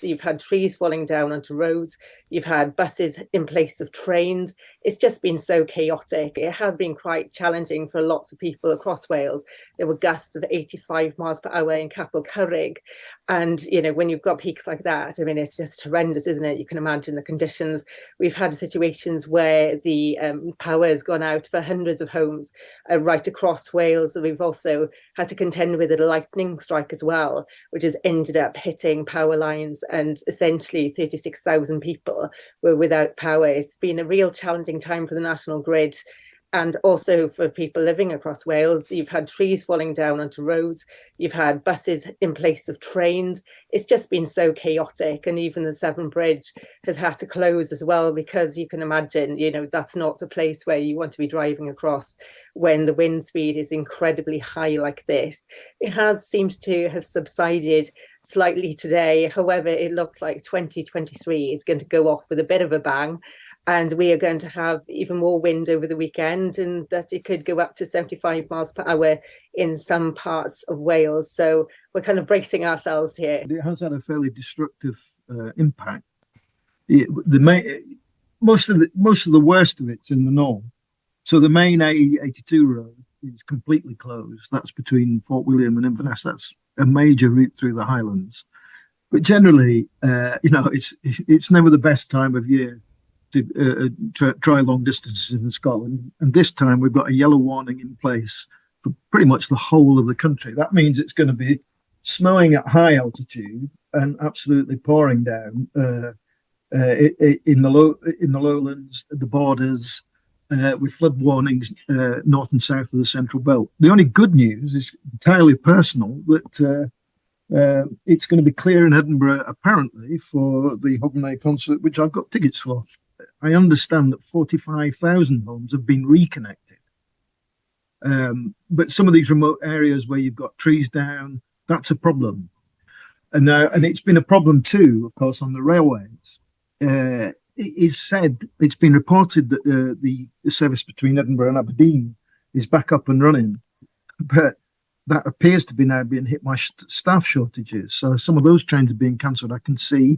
You've had trees falling down onto roads. You've had buses in place of trains. It's just been so chaotic. It has been quite challenging for lots of people across Wales. There were gusts of 85 miles per hour in Capel Currig. And, when you've got peaks like that, I mean, it's just horrendous, isn't it? You can imagine the conditions. We've had situations where the power has gone out for hundreds of homes right across Wales. And we've also had to contend with a lightning strike as well, which has ended up hitting power lines, and essentially 36,000 people were without power. It's been a real challenging time for the national grid and also for people living across Wales. You've had trees falling down onto roads. You've had buses in place of trains. It's just been so chaotic. And even the Severn Bridge has had to close as well, because you can imagine, that's not a place where you want to be driving across when the wind speed is incredibly high like this. It has seemed to have subsided slightly today. However, it looks like 2023 is going to go off with a bit of a bang. And we are going to have even more wind over the weekend, and that it could go up to 75 miles per hour in some parts of Wales. So we're kind of bracing ourselves here. It has had a fairly destructive impact. Most of the worst of it's in the north. So the main A82 road is completely closed. That's between Fort William and Inverness. That's a major route through the Highlands. But generally, it's never the best time of year to try long distances in Scotland. And this time we've got a yellow warning in place for pretty much the whole of the country. That means it's going to be snowing at high altitude and absolutely pouring down in the lowlands, the borders, with flood warnings north and south of the Central Belt. The only good news is entirely personal, that it's going to be clear in Edinburgh, apparently, for the Hogmanay concert, which I've got tickets for. I understand that 45,000 homes have been reconnected. But some of these remote areas where you've got trees down, that's a problem. And it's been a problem too, of course, on the railways. It's been reported that the service between Edinburgh and Aberdeen is back up and running, but that appears to be now being hit by staff shortages. So some of those trains are being cancelled. I can see